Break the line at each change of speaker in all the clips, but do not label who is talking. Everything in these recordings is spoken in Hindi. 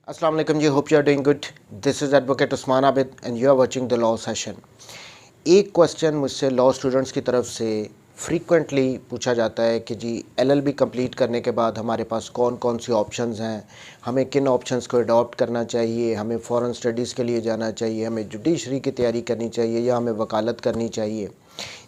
अस्सलाम वालेकुम जी, hope you are doing good. This is advocate Usman Abid and you are watching the law session. एक क्वेश्चन मुझसे लॉ स्टूडेंट्स की तरफ से फ्रीक्वेंटली पूछा जाता है कि जी एलएलबी कंप्लीट करने के बाद हमारे पास कौन कौन सी ऑप्शंस हैं, हमें किन ऑप्शंस को अडॉप्ट करना चाहिए, हमें फ़ॉरेन स्टडीज़ के लिए जाना चाहिए, हमें जुडिशरी की तैयारी करनी चाहिए या हमें वकालत करनी चाहिए।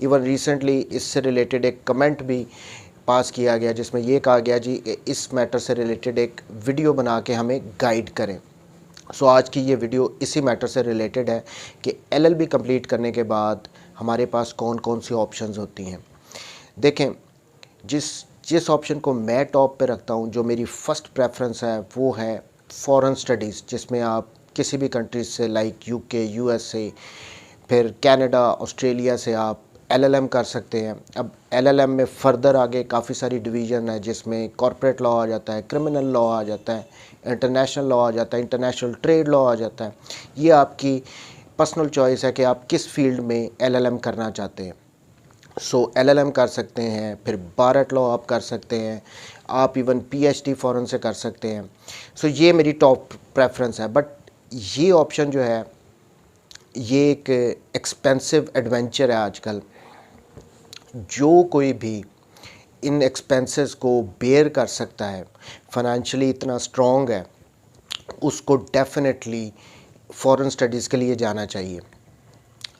इवन रिसेंटली इससे रिलेटेड एक कमेंट भी पास किया गया जिसमें ये कहा गया जी इस मैटर से रिलेटेड एक वीडियो बना के हमें गाइड करें। सो आज की ये वीडियो इसी मैटर से रिलेटेड है कि एलएलबी कंप्लीट करने के बाद हमारे पास कौन कौन सी ऑप्शंस होती हैं। देखें, जिस जिस ऑप्शन को मैं टॉप पे रखता हूँ, जो मेरी फ़र्स्ट प्रेफरेंस है, वो है फ़ॉरेन स्टडीज़, जिसमें आप किसी भी कंट्रीज से लाइक यूके, यूएसए, फिर कनाडा, ऑस्ट्रेलिया से आप एलएलएम कर सकते हैं। अब एलएलएम में फ़र्दर आगे काफ़ी सारी डिवीज़न है जिसमें कॉर्पोरेट लॉ आ जाता है, क्रिमिनल लॉ आ जाता है, इंटरनेशनल लॉ आ जाता है, इंटरनेशनल ट्रेड लॉ आ जाता है। ये आपकी पर्सनल चॉइस है कि आप किस फील्ड में एलएलएम करना चाहते हैं। सो एलएलएम कर सकते हैं, फिर बारट लॉ आप कर सकते हैं, आप इवन पीएचडी फ़ॉरेन से कर सकते हैं। सो ये मेरी टॉप प्रेफरेंस है। बट ये ऑप्शन जो है ये एक एक्सपेंसिव एडवेंचर है आजकल। जो कोई भी इन एक्सपेंसेस को बेयर कर सकता है, फाइनेंशियली इतना स्ट्रॉन्ग है, उसको डेफिनेटली फ़ॉरेन स्टडीज़ के लिए जाना चाहिए।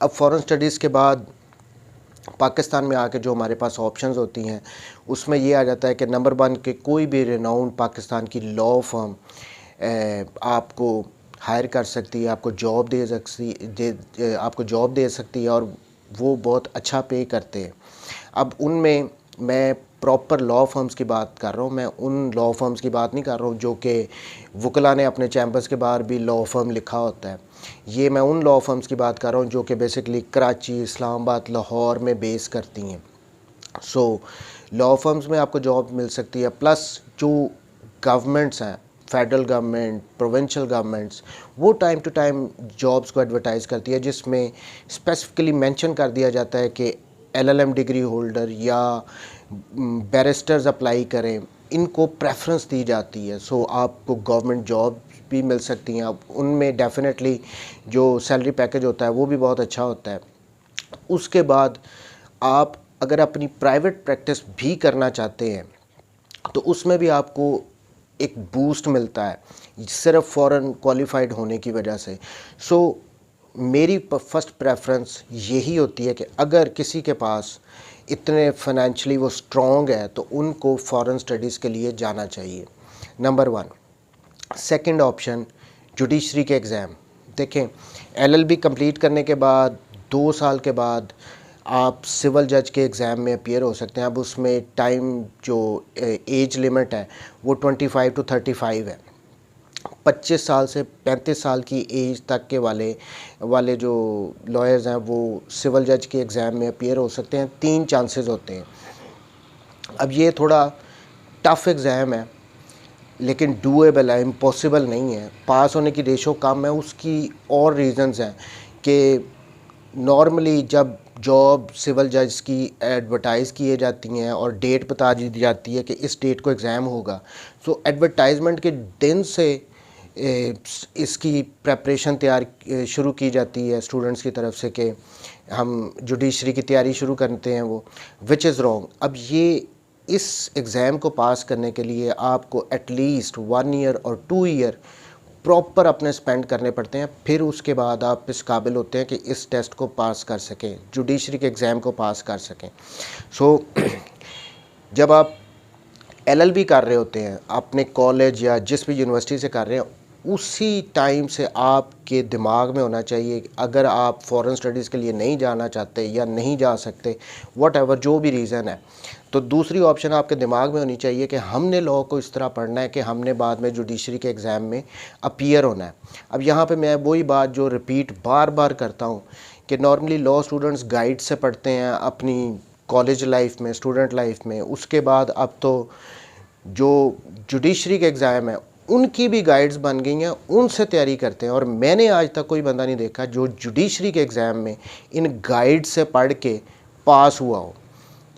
अब फ़ॉरेन स्टडीज़ के बाद पाकिस्तान में आके जो हमारे पास ऑप्शंस होती हैं, उसमें ये आ जाता है कि नंबर वन के कोई भी रिनाउंड पाकिस्तान की लॉ फर्म आपको हायर कर सकती है, आपको जॉब दे सकती है और वो बहुत अच्छा पे करते हैं। अब उनमें मैं प्रॉपर लॉ फर्म्स की बात कर रहा हूँ, मैं उन लॉ फर्म्स की बात नहीं कर रहा हूँ जो कि वकला ने अपने चैम्बर्स के बाहर भी लॉ फर्म लिखा होता है। ये मैं उन लॉ फर्म्स की बात कर रहा हूँ जो कि बेसिकली कराची, इस्लामाबाद, लाहौर में बेस करती हैं। सो लॉ फर्म्स में आपको जॉब मिल सकती है, प्लस जो गवर्नमेंट्स हैं, फेडरल गवर्नमेंट, प्रोविंशियल गवर्नमेंट्स, वो टाइम टू टाइम जॉब्स को एडवर्टाइज़ करती है जिसमें स्पेसिफिकली मेंशन कर दिया जाता है कि एलएलएम डिग्री होल्डर या बैरिस्टर्स अप्लाई करें, इनको प्रेफरेंस दी जाती है। सो आपको गवर्नमेंट जॉब भी मिल सकती हैं। अब उनमें डेफिनेटली जो सैलरी पैकेज होता है वो भी बहुत अच्छा होता है। उसके बाद आप अगर अपनी प्राइवेट प्रैक्टिस भी करना चाहते हैं तो उसमें भी आपको एक बूस्ट मिलता है सिर्फ फ़ॉरेन क्वालिफाइड होने की वजह से। सो मेरी फर्स्ट प्रेफरेंस यही होती है कि अगर किसी के पास इतने फाइनेंशियली वो स्ट्रॉन्ग है तो उनको फ़ॉरेन स्टडीज़ के लिए जाना चाहिए, number one. Second option, judiciary के एग्ज़ाम। देखें, एलएलबी कंप्लीट करने के बाद 2 साल के बाद आप सिविल जज के एग्ज़ाम में अपीयर हो सकते हैं। अब उसमें टाइम जो एज लिमिट है वो 25 टू 35 है। 25 साल से 35 साल की एज तक के वाले वाले जो लॉयर्स हैं वो सिविल जज के एग्ज़ाम में अपीयर हो सकते हैं। 3 चांसेस होते हैं। अब ये थोड़ा टफ़ एग्ज़ाम है लेकिन डूएबल है, इम्पॉसिबल नहीं है। पास होने की रेशो कम है, उसकी और रीज़न्स हैं कि नॉर्मली जब जॉब सिविल जज की एडवर्टाइज़ किए जाती हैं और डेट बता दी जाती है कि इस डेट को एग्ज़ाम होगा, सो एडवर्टाइजमेंट के दिन से इसकी प्रेपरेशन शुरू की जाती है स्टूडेंट्स की तरफ से कि हम जुडिशरी की तैयारी शुरू करते हैं वो, विच इज़ रॉन्ग। अब ये इस एग्ज़ाम को पास करने के लिए आपको एटलीस्ट 1 ईयर और 2 ईयर प्रॉपर अपने स्पेंड करने पड़ते हैं, फिर उसके बाद आप इस काबिल होते हैं कि इस टेस्ट को पास कर सकें, जुडिशरी के एग्ज़ाम को पास कर सकें। सो जब आप एलएलबी कर रहे होते हैं अपने कॉलेज या जिस भी यूनिवर्सिटी से कर रहे हैं, उसी टाइम से आपके दिमाग में होना चाहिए कि अगर आप फ़ॉरेन स्टडीज़ के लिए नहीं जाना चाहते या नहीं जा सकते, व्हाटएवर जो भी रीज़न है, तो दूसरी ऑप्शन आपके दिमाग में होनी चाहिए कि हमने लॉ को इस तरह पढ़ना है कि हमने बाद में जुडिशरी के एग्ज़ाम में अपीयर होना है। अब यहाँ पे मैं वही बात जो रिपीट बार बार करता हूँ कि नॉर्मली लॉ स्टूडेंट्स गाइड से पढ़ते हैं अपनी कॉलेज लाइफ में, स्टूडेंट लाइफ में। उसके बाद अब तो जो जुडिशरी के एग्ज़ाम है उनकी भी गाइड्स बन गई हैं, उनसे तैयारी करते हैं। और मैंने आज तक कोई बंदा नहीं देखा जो जुडिशरी के एग्ज़ाम में इन गाइड से पढ़ के पास हुआ हो।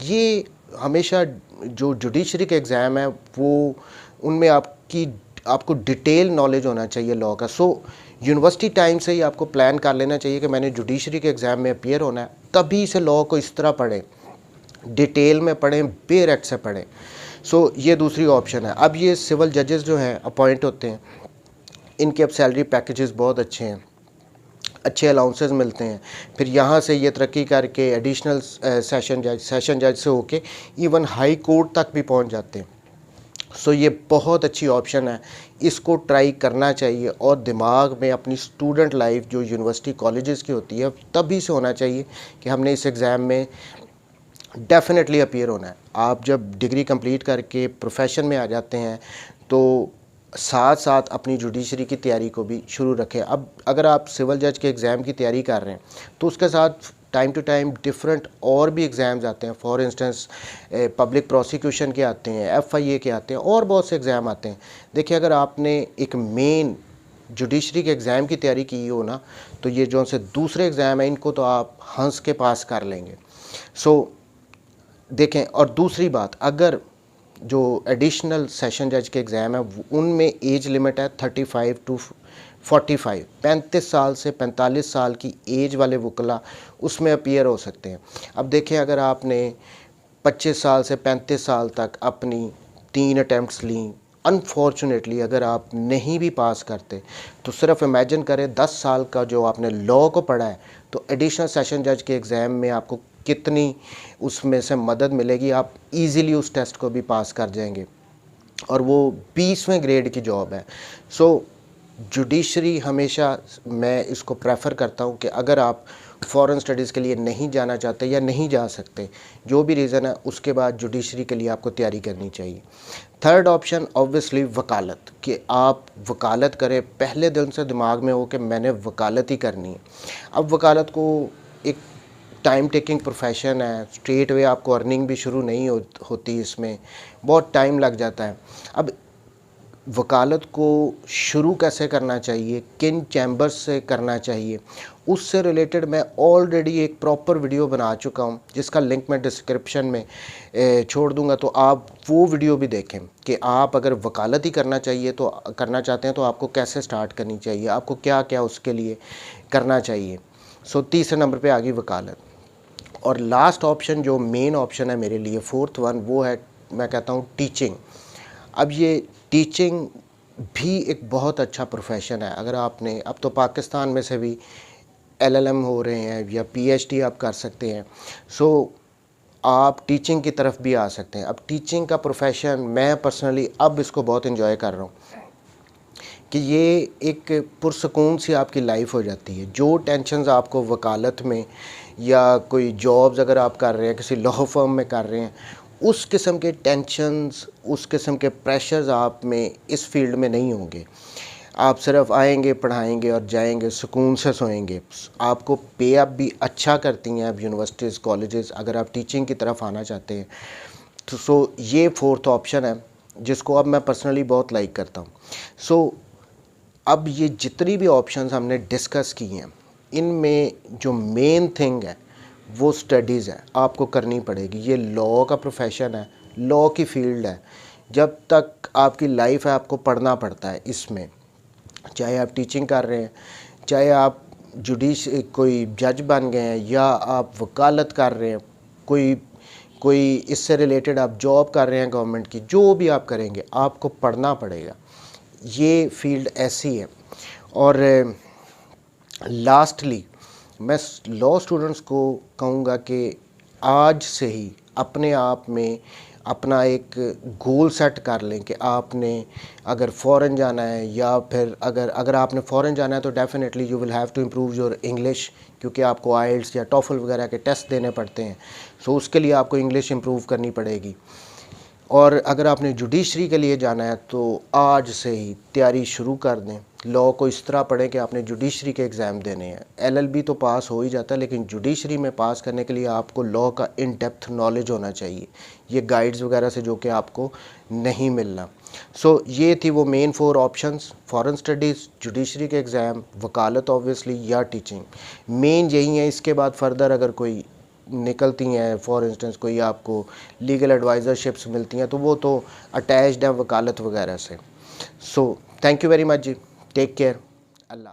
ये हमेशा जो जुडिशरी के एग्ज़ाम है वो उनमें आपकी आपको डिटेल नॉलेज होना चाहिए लॉ का। सो यूनिवर्सिटी टाइम से ही आपको प्लान कर लेना चाहिए कि मैंने जुडिशरी के एग्ज़ाम में अपीयर होना है, तभी से लॉ को इस तरह पढ़ें, डिटेल में पढ़ें, बेरेक्ट से पढ़ें। सो ये दूसरी ऑप्शन है। अब ये सिविल जजेस जो हैं अपॉइंट होते हैं, इनके अब सैलरी पैकेजेस बहुत अच्छे हैं, अच्छे अलाउंसेस मिलते हैं। फिर यहाँ से ये तरक्की करके एडिशनल सेशन जज से होके इवन हाई कोर्ट तक भी पहुँच जाते हैं। सो ये बहुत अच्छी ऑप्शन है, इसको ट्राई करना चाहिए। और दिमाग में अपनी स्टूडेंट लाइफ जो यूनिवर्सिटी कॉलेजेस की होती है तभी से होना चाहिए कि हमने इस एग्ज़ाम में डेफिनेटली अपीयर होना है। आप जब डिग्री कंप्लीट करके प्रोफेशन में आ जाते हैं तो साथ साथ अपनी जुडिशरी की तैयारी को भी शुरू रखें। अब अगर आप सिविल जज के एग्ज़ाम की तैयारी कर रहे हैं तो उसके साथ टाइम टू टाइम डिफरेंट और भी एग्ज़ाम्स आते हैं। फॉर इंस्टेंस पब्लिक प्रोसिक्यूशन के आते हैं, FIA के आते हैं, और बहुत से एग्ज़ाम आते हैं। देखिए, अगर आपने एक मेन जुडिशरी के एग्ज़ाम की तैयारी की हो ना, तो ये जो से दूसरे एग्ज़ाम हैं इनको तो आप हंस के पास कर लेंगे। सो देखें, और दूसरी बात, अगर जो एडिशनल सेशन जज के एग्ज़ाम है उनमें एज लिमिट है 35 टू 45, 35 साल से 45 साल की एज वाले वकला उसमें अपीयर हो सकते हैं। अब देखें, अगर आपने 25 साल से 35 साल तक अपनी 3 अटैम्प्ट्स ली, अनफॉर्चुनेटली अगर आप नहीं भी पास करते तो सिर्फ इमेजिन करें 10 साल का जो आपने लॉ को पढ़ा है, तो एडिशनल सेशन जज के एग्ज़ाम में आपको कितनी उसमें से मदद मिलेगी। आप इजीली उस टेस्ट को भी पास कर जाएंगे, और वो 20वें ग्रेड की जॉब है। सो जुडिशरी हमेशा मैं इसको प्रेफर करता हूँ कि अगर आप फ़ॉरेन स्टडीज़ के लिए नहीं जाना चाहते या नहीं जा सकते, जो भी रीज़न है, उसके बाद जुडिशरी के लिए आपको तैयारी करनी चाहिए। थर्ड ऑप्शन ऑब्वियसली वकालत, कि आप वकालत करें, पहले दिन से दिमाग में हो कि मैंने वकालत ही करनी है। अब वकालत को एक टाइम टेकिंग प्रोफेशन है, स्ट्रेट वे आपको अर्निंग भी शुरू नहीं होती, इसमें बहुत टाइम लग जाता है। अब वकालत को शुरू कैसे करना चाहिए, किन चैम्बर्स से करना चाहिए, उससे रिलेटेड मैं ऑलरेडी एक प्रॉपर वीडियो बना चुका हूं, जिसका लिंक मैं डिस्क्रिप्शन में छोड़ दूंगा। तो आप वो वीडियो भी देखें कि आप अगर वकालत ही करना चाहते हैं तो आपको कैसे स्टार्ट करनी चाहिए, आपको क्या क्या उसके लिए करना चाहिए। सो तीसरे नंबर पे आ गई वकालत। और लास्ट ऑप्शन जो मेन ऑप्शन है मेरे लिए, फोर्थ वन, वो है, मैं कहता हूँ, टीचिंग। अब ये टीचिंग भी एक बहुत अच्छा प्रोफेशन है। अगर आपने, अब तो पाकिस्तान में से भी LLM हो रहे हैं या PhD आप कर सकते हैं। सो आप टीचिंग की तरफ भी आ सकते हैं। अब टीचिंग का प्रोफेशन मैं पर्सनली अब इसको बहुत इन्जॉय कर रहा हूँ कि ये एक पुरसकून सी आपकी लाइफ हो जाती है। जो टेंशन्स आपको वकालत में या कोई जॉब्स अगर आप कर रहे हैं, किसी लॉ फर्म में कर रहे हैं, उस किस्म के टेंशन्स, उस किस्म के प्रेशर्स आप में इस फील्ड में नहीं होंगे। आप सिर्फ आएंगे, पढ़ाएंगे और जाएंगे, सुकून से सोएंगे। आपको पे अप भी अच्छा करती हैं अब यूनिवर्सिटीज़, कॉलेजेस, अगर आप टीचिंग की तरफ आना चाहते हैं तो। सो ये फोर्थ ऑप्शन है जिसको अब मैं पर्सनली बहुत लाइक करता हूँ। सो अब ये जितनी भी ऑप्शंस हमने डिस्कस की हैं, इनमें जो मेन थिंग है वो स्टडीज़ है, आपको करनी पड़ेगी। ये लॉ का प्रोफेशन है, लॉ की फील्ड है, जब तक आपकी लाइफ है आपको पढ़ना पड़ता है इसमें। चाहे आप टीचिंग कर रहे हैं, चाहे आप कोई जज बन गए हैं, या आप वकालत कर रहे हैं, कोई इससे रिलेटेड आप जॉब कर रहे हैं गवर्नमेंट की, जो भी आप करेंगे आपको पढ़ना पड़ेगा। ये फील्ड ऐसी है। और लास्टली मैं लॉ स्टूडेंट्स को कहूँगा कि आज से ही अपने आप में अपना एक गोल सेट कर लें कि आपने अगर फ़ॉरेन जाना है, या फिर अगर आपने फ़ॉरेन जाना है तो definitely you will have to improve your English, क्योंकि आपको आइल्स या टॉफल वगैरह के टेस्ट देने पड़ते हैं। सो उसके लिए आपको इंग्लिश इम्प्रूव करनी पड़ेगी। और अगर आपने जुडिशरी के लिए जाना है तो आज से ही तैयारी शुरू कर दें। लॉ को इस तरह पढ़ें कि आपने जुडिशरी के एग्ज़ाम देने हैं। LLB तो पास हो ही जाता है, लेकिन जुडिशरी में पास करने के लिए आपको लॉ का इन डेप्थ नॉलेज होना चाहिए, ये गाइड्स वगैरह से जो कि आपको नहीं मिलना। सो ये थी वो main 4 options, foreign studies, judiciary के एग्ज़ाम, वकालत ऑब्वियसली, या टीचिंग। मेन यही है। इसके बाद फर्दर अगर कोई निकलती हैं, फॉर इंस्टेंस कोई आपको लीगल एडवाइज़रशिप्स मिलती हैं, तो वो तो अटैच्ड है वकालत वगैरह से। So thank you very much जी, टेक केयर, अल्लाह।